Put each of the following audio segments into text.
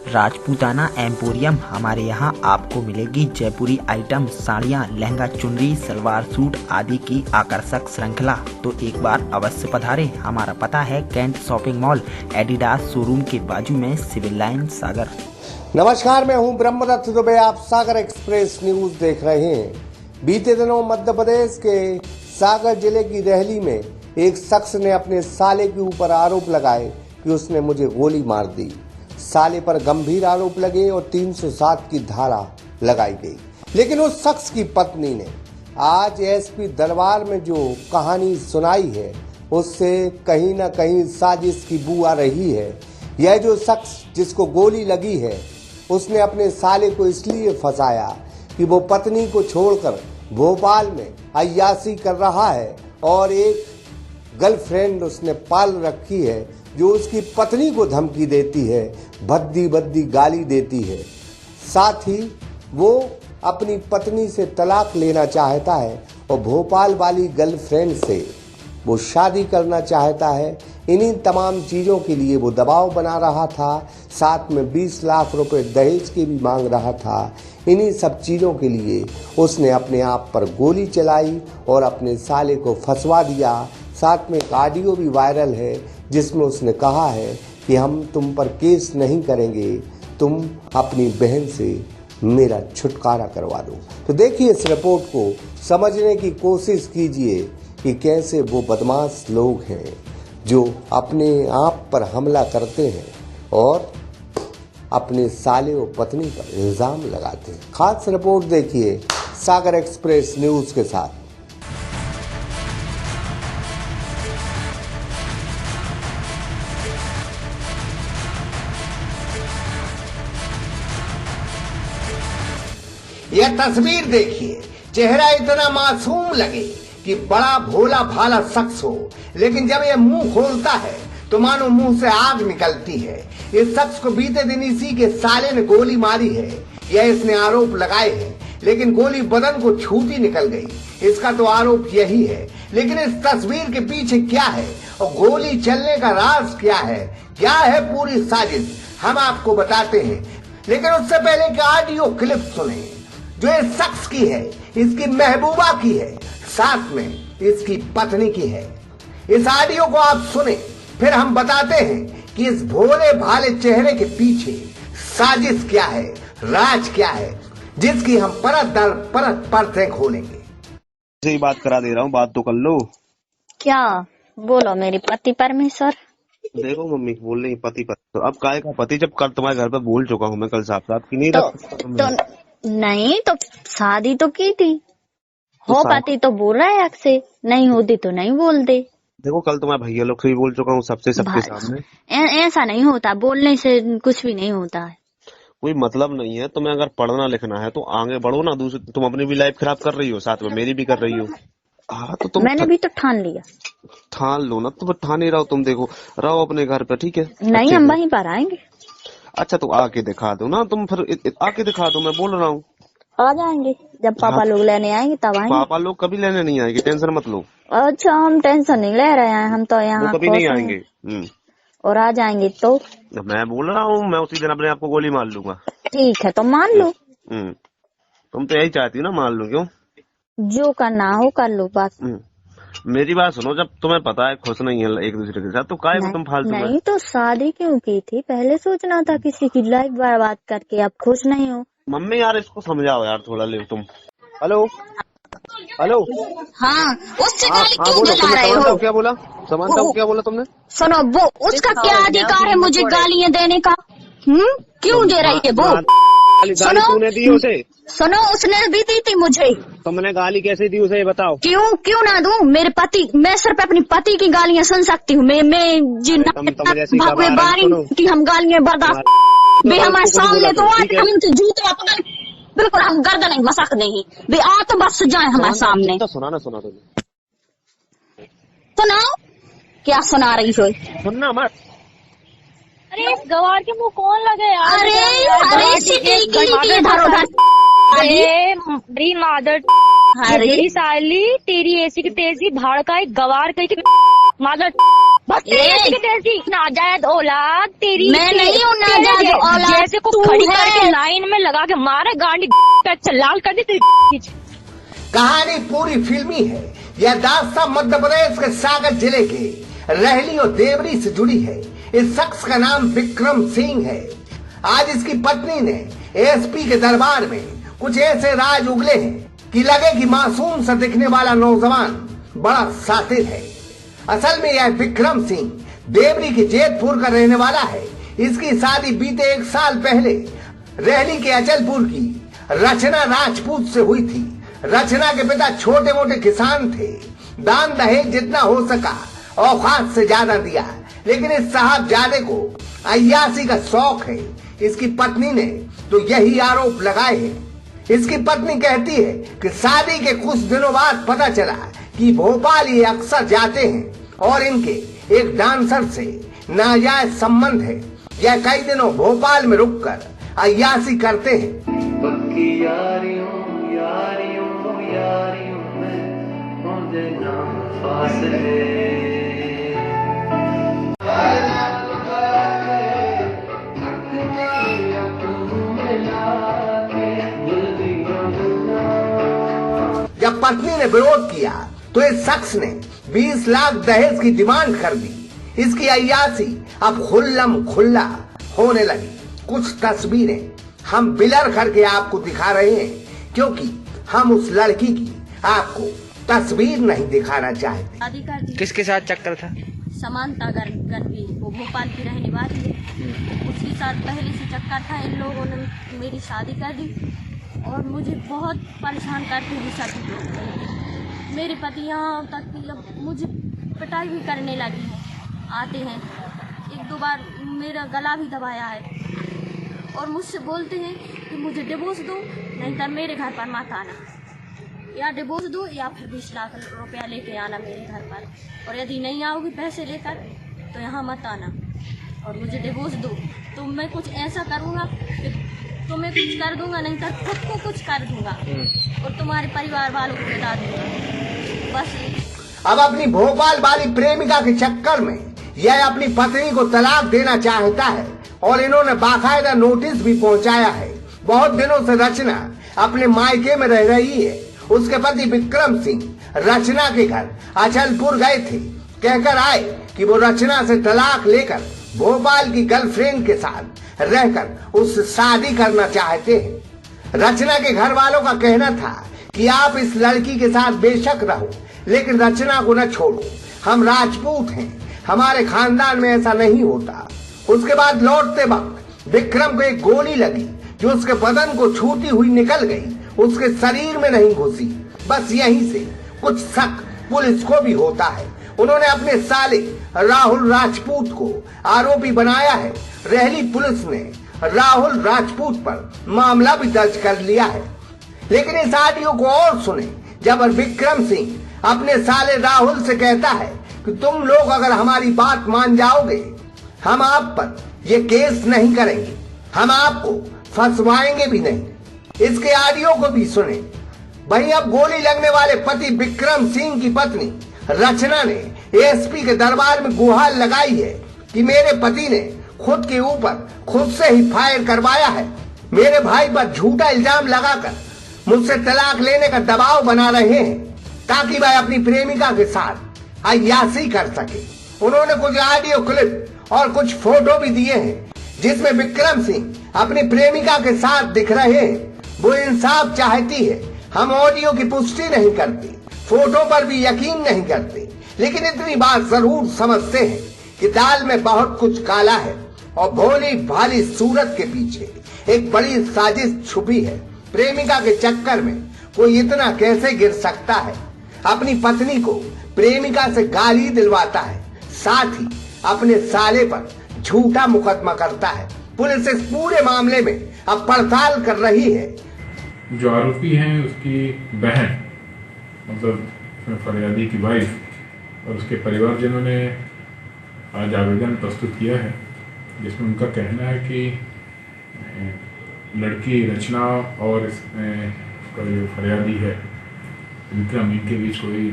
Rajputana emporium. हमारे यहाँ आपको मिलेगी जयपुरी आइटम, साड़ियाँ, लहंगा, चुनरी, सलवार सूट आदि की आकर्षक श्रृंखला। तो एक बार अवश्य पधारे। हमारा पता है Cantt shopping mall, Adidas showroom के बाजू में, सिविल लाइन, सागर। नमस्कार, मैं हूं ब्रह्मदत्त दुबे। आप सागर एक्सप्रेस न्यूज देख रहे हैं। बीते दिनों मध्य प्रदेश के सागर जिले की रहली में एक शख्स ने अपने साले के ऊपर आरोप लगाए कि उसने मुझे गोली मार दी। साले पर गंभीर आरोप लगे और 307 की धारा लगाई गई। लेकिन उस शख्स की पत्नी ने आज एसपी दरबार में जो कहानी सुनाई है, उससे कहीं ना कहीं साजिश की बू आ रही है। यह जो शख्स जिसको गोली लगी है, उसने अपने साले को इसलिए फंसाया कि वो पत्नी को छोड़कर भोपाल में अय्याशी कर रहा है और एक गर्लफ्रेंड उसने पाल रखी है जो उसकी पत्नी को धमकी देती है, भद्दी भद्दी गाली देती है। साथ ही वो अपनी पत्नी से तलाक लेना चाहता है और भोपाल वाली गर्लफ्रेंड से वो शादी करना चाहता है। इन्हीं तमाम चीज़ों के लिए वो दबाव बना रहा था, साथ में 20 लाख रुपए दहेज के भी मांग रहा था। इन्हीं सब चीज़ों के लिए उसने अपने आप पर गोली चलाई और अपने साले को फंसवा दिया। साथ में एक ऑडियो भी वायरल है जिसमें उसने कहा है कि हम तुम पर केस नहीं करेंगे, तुम अपनी बहन से मेरा छुटकारा करवा दो। तो देखिए, इस रिपोर्ट को समझने की कोशिश कीजिए कि कैसे वो बदमाश लोग हैं जो अपने आप पर हमला करते हैं और अपने साले और पत्नी पर इल्जाम लगाते हैं। खास रिपोर्ट देखिए सागर एक्सप्रेस न्यूज के साथ। यह तस्वीर देखिए, चेहरा इतना मासूम लगे कि बड़ा भोला भाला शख्स हो, लेकिन जब यह मुंह खोलता है तो मानो मुंह से आग निकलती है। इस शख्स को बीते दिन इसी के साले ने गोली मारी है, यह इसने आरोप लगाए हैं, लेकिन गोली बदन को छूती निकल गई। इसका तो आरोप यही है, लेकिन इस तस्वीर के पीछे क्या है और गोली चलने का राज क्या है पूरी साजिश, हम आपको बताते हैं। लेकिन उससे पहले एक ऑडियो क्लिप सुने जो इस शख्स की है, इसकी महबूबा की है, साथ में इसकी पत्नी की है। इस ऑडियो को आप सुने, फिर हम बताते हैं कि इस भोले भाले चेहरे के पीछे साजिश क्या है, राज क्या है, जिसकी हम परत दर परत परतें खोलेंगे। सही बात करा दे रहा हूँ, बात तो कर लो। क्या बोलो मेरे पति परमेश्वर। देखो मम्मी बोल रही पति पर, तो अब काय का पति, जब कल तुम्हारे घर पर बोल चुका हूँ मैं, कल साफ साफ की नहीं नहीं तो शादी तो की थी, हो पाती तो बोल रहा है से, नहीं होती तो नहीं बोलते। देखो कल तुम्हारे भैया लोग से भी बोल चुका हूँ, सबके सामने। ऐसा नहीं होता, बोलने से कुछ भी नहीं होता है। कोई मतलब नहीं है। तुम्हें अगर पढ़ना लिखना है तो आगे बढ़ो ना, दूसरी तुम अपनी भी लाइफ खराब कर रही हो, साथ में मेरी भी कर रही हो। हाँ तो तुम मैंने भी तो ठान लिया। ठान लो ना, तुम ठान ही रहो। तुम देखो रहो अपने घर पे, ठीक है? नहीं, हम वहीं पर आएंगे। अच्छा तो आके दिखा दो ना तुम, फिर आके दिखा दो, मैं बोल रहा हूँ। आ जाएंगे जब पापा लोग लेने आएंगे तब आएंगे। पापा लोग कभी लेने नहीं आएंगे, टेंशन मत लो। अच्छा, हम टेंशन नहीं ले रहे हैं, हम तो यहाँ कभी नहीं आएंगे। और आ जाएंगे तो मैं बोल रहा हूँ, मैं उसी दिन अपने आप को गोली मार लूंगा। ठीक है तो मान लो। तुम तो यही चाहती हो ना, मान लो। क्यों? जो करना हो कर लो बात। मेरी बात सुनो, जब तुम्हें पता है खुश नहीं है एक दूसरे के साथ, तो काहे को तुम फालतू में? नहीं तो शादी क्यों की थी? पहले सोचना था किसी की लाइफ बर्बाद करके। अब खुश नहीं हो? मम्मी यार इसको समझाओ यार थोड़ा, ले तुम। हेलो हेलो, हाँ, उससे गाली क्यों बोलो, दिला रहे हो? क्या बोला? समानता को क्या बोला तुमने? सुनो, वो उसका क्या अधिकार है मुझे गालियाँ देने का? क्यों दे रही है वो? गाली तूने दी उसे? सुनो, उसने भी दी थी मुझे। तुमने गाली कैसे दी उसे, बताओ? क्यों ना दूं? मेरे पति, मैं सिर्फ अपनी पति की गालियाँ सुन सकती हूँ। मैं भगवे बारी की हम गालियाँ बर्दाश्त बे हमारे सामने तो आज हम जूते अपने बिल्कुल हम गर्दन नहीं मसक नहीं बे, आ तो बस जाए हमारे सामने। तो सुना तुमने? सुनाओ, क्या सुना रही हो? सुनना मत। अरे इस गवार के मुंह कौन लगे यार? अरे मादर, तेरी साली, तेरी ऐसी की तेजी भाड़ का एक गवार कही मादर बस तेरी कैसी नाजायज औलाद तेरी। मैं नहीं हूँ नाजायज औलाद, जैसे को तू खड़ी है। करके लाइन में लगा के मारे गांडी पे लाल कर दी तेरी। कहानी पूरी फिल्मी है। यह दास्तान मध्य प्रदेश के सागर जिले के रहली और देवरी से जुड़ी है। इस शख्स का नाम विक्रम सिंह है। आज इसकी पत्नी ने एसपी के दरबार में कुछ ऐसे राज उगले हैं कि लगे कि मासूम सा दिखने वाला नौजवान बड़ा शातिर है। असल में यह विक्रम सिंह देवरी के जेतपुर का रहने वाला है। इसकी शादी बीते 1 साल पहले रहली के अचलपुर की रचना राजपूत से हुई थी। रचना के पिता छोटे मोटे किसान थे। दान दहेज जितना हो सका औकात से ज्यादा दिया, लेकिन इस साहबजादे को अय्यासी का शौक है। इसकी पत्नी ने तो यही आरोप लगाए हैं। इसकी पत्नी कहती है कि शादी के कुछ दिनों बाद पता चला कि भोपाल ये अक्सर जाते हैं और इनके एक डांसर से नाजायज संबंध है। यह कई दिनों भोपाल में रुककर अय्यासी करते हैं। जब पत्नी ने विरोध किया तो इस शख्स ने 20 लाख दहेज की डिमांड कर दी। इसकी अय्यासी अब खुल्लम खुल्ला होने लगी। कुछ तस्वीरें हम बिलर करके आपको दिखा रहे हैं, क्योंकि हम उस लड़की की आपको तस्वीर नहीं दिखाना चाहते। शादी कर दी। किसके साथ चक्कर था? समानता गढ़वी, वो भोपाल की रहने वाली है। उसके साथ पहले से चक्कर था। इन लोगों ने मेरी शादी कर दी और मुझे बहुत परेशान करते हुए सभी लोग। मेरे पति यहाँ तक कि अब मुझे पिटाई भी करने लगी है। आते हैं 1-2 बार मेरा गला भी दबाया है और मुझसे बोलते हैं कि मुझे डिवोर्स दो, नहीं तो मेरे घर पर मत आना। या डिवोर्स दो या फिर 20 लाख रुपया लेके आना मेरे घर पर, और यदि नहीं आओगी पैसे लेकर तो यहाँ मत आना और मुझे डिवोर्स दो तो मैं कुछ ऐसा करूँगा कि तुम्हें कुछ कर दूंगा, नहीं तो खुद को कुछ कर दूंगा और तुम्हारे परिवार वालों को बता दूंगा। बस अब अपनी भोपाल वाली प्रेमिका के चक्कर में यह अपनी पत्नी को तलाक देना चाहता है और इन्होंने बाकायदा नोटिस भी पहुंचाया है। बहुत दिनों से रचना अपने मायके में रह रही है। उसके पति विक्रम सिंह रचना के घर अचलपुर गए थे। कहकर आए कि वो रचना से तलाक लेकर भोपाल की गर्लफ्रेंड के साथ रहकर उससे शादी करना चाहते हैं। रचना के घर वालों का कहना था कि आप इस लड़की के साथ बेशक रहो, लेकिन रचना को न छोड़ो। हम राजपूत हैं, हमारे खानदान में ऐसा नहीं होता। उसके बाद लौटते वक्त विक्रम को एक गोली लगी जो उसके बदन को छूती हुई निकल गई, उसके शरीर में नहीं घुसी। बस यहीं से कुछ शक पुलिस को भी होता है। उन्होंने अपने साले राहुल राजपूत को आरोपी बनाया है। रहली पुलिस ने राहुल राजपूत पर मामला भी दर्ज कर लिया है। लेकिन इस ऑडियो को और सुने जब विक्रम सिंह अपने साले राहुल से कहता है कि तुम लोग अगर हमारी बात मान जाओगे, हम आप पर ये केस नहीं करेंगे, हम आपको फंसवाएंगे भी नहीं। इसके ऑडियो को भी सुने। वहीं अब गोली लगने वाले पति विक्रम सिंह की पत्नी रचना ने एसपी के दरबार में गुहार लगाई है कि मेरे पति ने खुद के ऊपर खुद से ही फायर करवाया है। मेरे भाई पर झूठा इल्जाम लगाकर मुझसे तलाक लेने का दबाव बना रहे हैं ताकि वह अपनी प्रेमिका के साथ अय्यासी कर सके। उन्होंने कुछ ऑडियो क्लिप और कुछ फोटो भी दिए हैं जिसमें विक्रम सिंह अपनी प्रेमिका के साथ दिख रहे हैं। वो इंसाफ चाहती है। हम ऑडियो की पुष्टि नहीं करते, फोटो पर भी यकीन नहीं करते, लेकिन इतनी बात जरूर समझते हैं कि दाल में बहुत कुछ काला है और भोली भाली सूरत के पीछे एक बड़ी साजिश छुपी है। प्रेमिका के चक्कर में कोई इतना कैसे गिर सकता है? अपनी पत्नी को प्रेमिका से गाली दिलवाता है, साथ ही अपने साले पर झूठा मुकदमा करता है। पुलिस इस पूरे मामले में अब पड़ताल कर रही है। जो आरोपी हैं उसकी बहन, मतलब फरियादी की वाइफ और उसके परिवारजनों ने आज आवेदन प्रस्तुत किया है, जिसमें उनका कहना है कि लड़की रचना और इसका जो फरियादी है विक्रम, इनके बीच कोई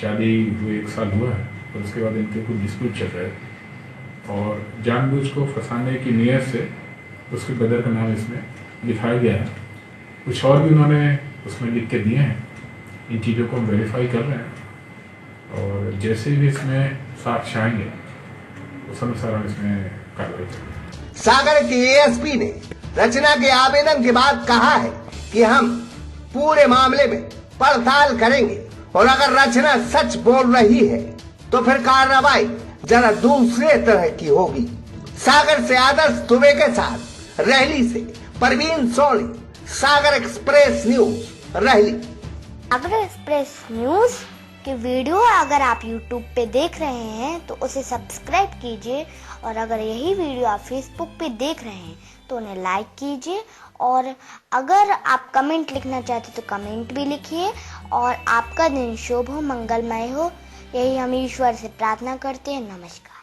शादी हुए 1 साल हुआ है और उसके बाद इनके कुछ डिस्प्यूट चल रहे थे और जानबूझ को फंसाने की नीयत से उसके ब्रदर का नाम इसमें लिखाया गया है। कुछ और भी उन्होंने उसमें लिख के दिए हैं। इन चीज़ों को हम वेरीफाई कर रहे हैं और जैसे भी इसमें साक्ष्य आएंगे उस अनुसार हम इसमें कार्रवाई करेंगे। सागर के एएसपी ने रचना के आवेदन के बाद कहा है कि हम पूरे मामले में पड़ताल करेंगे और अगर रचना सच बोल रही है तो फिर कार्रवाई जरा दूसरे तरह की होगी। सागर से आदर्श दुबे के साथ रहली से परवीन सोनी, सागर एक्सप्रेस न्यूज, रहली। सागर एक्सप्रेस न्यूज की वीडियो अगर आप YouTube पे देख रहे हैं तो उसे सब्सक्राइब कीजिए और अगर यही वीडियो आप Facebook पे देख रहे हैं तो उन्हें लाइक कीजिए और अगर आप कमेंट लिखना चाहते तो कमेंट भी लिखिए और आपका दिन शुभ हो, मंगलमय हो, यही हम ईश्वर से प्रार्थना करते हैं। नमस्कार।